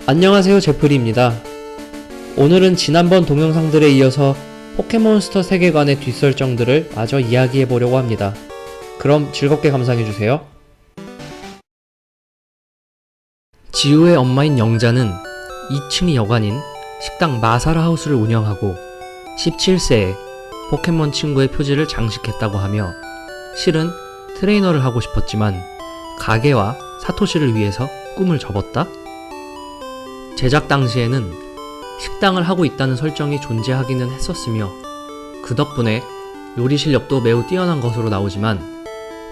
안녕하세요, 제프리입니다. 오늘은 지난번 동영상들에 이어서 포켓몬스터 세계관의 뒷설정들을 마저 이야기해보려고 합니다. 그럼 즐겁게 감상해주세요. 지우의 엄마인 영자는 2층이 여관인 식당 마사라 하우스를 운영하고 17세에 포켓몬 친구의 표지를 장식했다고 하며 실은 트레이너를 하고 싶었지만 가게와 사토시를 위해서 꿈을 접었다? 제작 당시에는 식당을 하고 있다는 설정이 존재하기는 했었으며 그 덕분에 요리 실력도 매우 뛰어난 것으로 나오지만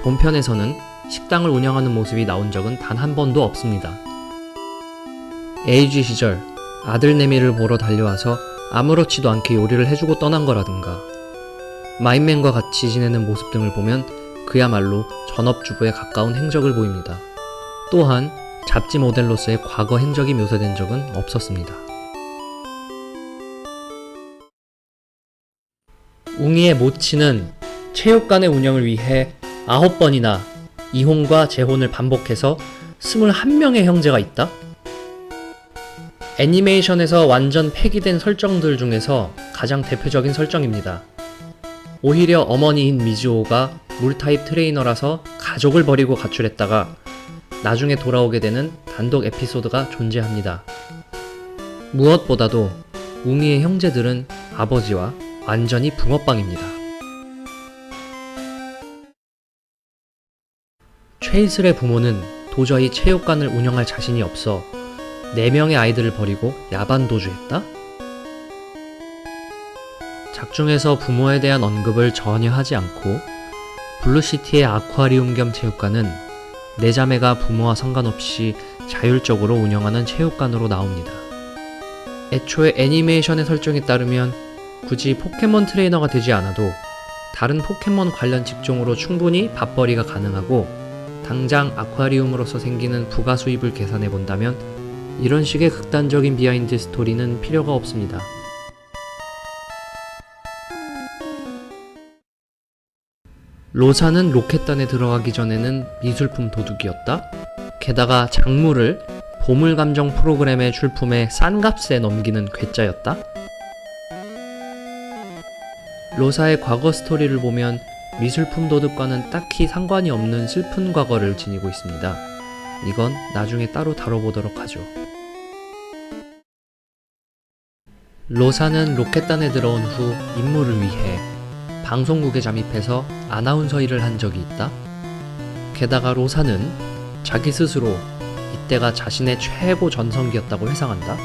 본편에서는 식당을 운영하는 모습이 나온 적은 단 한 번도 없습니다. 에이지 시절 아들 내미를 보러 달려와서 아무렇지도 않게 요리를 해주고 떠난 거라든가 마인맨과 같이 지내는 모습 등을 보면 그야말로 전업주부에 가까운 행적을 보입니다. 또한 잡지 모델로서의 과거 행적이 묘사된 적은 없었습니다. 웅이의 모치는 체육관의 운영을 위해 9번이나 이혼과 재혼을 반복해서 21명의 형제가 있다? 애니메이션에서 완전 폐기된 설정들 중에서 가장 대표적인 설정입니다. 오히려 어머니인 미즈오가 물타입 트레이너라서 가족을 버리고 가출했다가 나중에 돌아오게 되는 단독 에피소드가 존재합니다. 무엇보다도 웅이의 형제들은 아버지와 완전히 붕어빵입니다. 최이슬의 부모는 도저히 체육관을 운영할 자신이 없어 4명의 아이들을 버리고 야반 도주했다? 작중에서 부모에 대한 언급을 전혀 하지 않고 블루시티의 아쿠아리움 겸 체육관은 4자매가 부모와 상관없이 자율적으로 운영하는 체육관으로 나옵니다. 애초에 애니메이션의 설정에 따르면 굳이 포켓몬 트레이너가 되지 않아도 다른 포켓몬 관련 직종으로 충분히 밥벌이가 가능하고 당장 아쿠아리움으로서 생기는 부가 수입을 계산해 본다면 이런 식의 극단적인 비하인드 스토리는 필요가 없습니다. 로사는 로켓단에 들어가기 전에는 미술품 도둑이었다? 게다가 작물을 보물감정 프로그램의 출품에 싼 값에 넘기는 괴짜였다? 로사의 과거 스토리를 보면 미술품 도둑과는 딱히 상관이 없는 슬픈 과거를 지니고 있습니다. 이건 나중에 따로 다뤄보도록 하죠. 로사는 로켓단에 들어온 후 임무를 위해 방송국에 잠입해서 아나운서 일을 한 적이 있다. 게다가 로사는 자기 스스로 이때가 자신의 최고 전성기였다고 회상한다.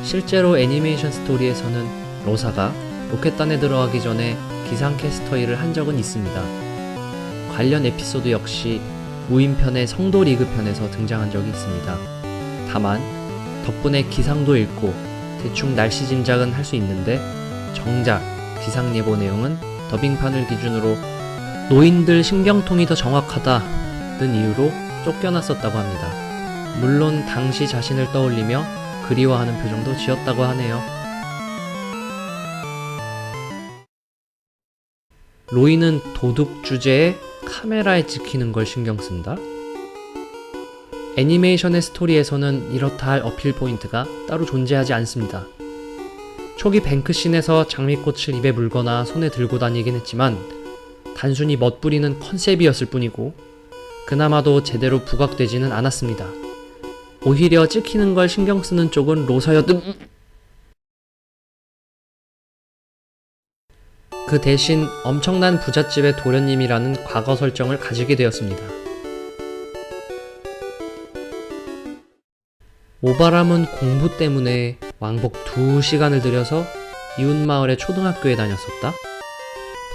실제로 애니메이션 스토리에서는 로사가 로켓단에 들어가기 전에 기상캐스터 일을 한 적은 있습니다. 관련 에피소드 역시 무인편의 성도 리그 편에서 등장한 적이 있습니다. 다만 덕분에 기상도 읽고 대충 날씨 짐작은 할 수 있는데 정작 기상예보 내용은 더빙판을 기준으로 노인들 신경통이 더 정확하다는 이유로 쫓겨났었다고 합니다. 물론 당시 자신을 떠올리며 그리워하는 표정도 지었다고 하네요. 로이는 도둑 주제에 카메라에 찍히는 걸 신경 쓴다? 애니메이션의 스토리에서는 이렇다 할 어필 포인트가 따로 존재하지 않습니다. 초기 뱅크씬에서 장미꽃을 입에 물거나 손에 들고 다니긴 했지만 단순히 멋부리는 컨셉이었을 뿐이고 그나마도 제대로 부각되지는 않았습니다. 오히려 찍히는 걸 신경 쓰는 쪽은 그 대신 엄청난 부잣집의 도련님이라는 과거 설정을 가지게 되었습니다. 오바람은 공부 때문에 왕복 2시간을 들여서 이웃마을의 초등학교에 다녔었다.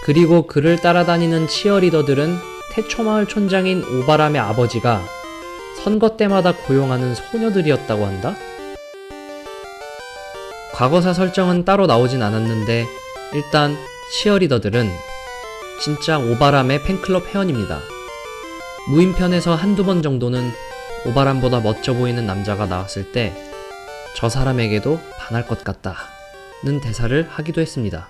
그리고 그를 따라다니는 치어리더들은 태초마을 촌장인 오바람의 아버지가 선거 때마다 고용하는 소녀들이었다고 한다. 과거사 설정은 따로 나오진 않았는데 일단 치어리더들은 진짜 오바람의 팬클럽 회원입니다. 무인편에서 한두 번 정도는 오바람보다 멋져 보이는 남자가 나왔을 때 저 사람에게도 반할 것 같다는 대사를 하기도 했습니다.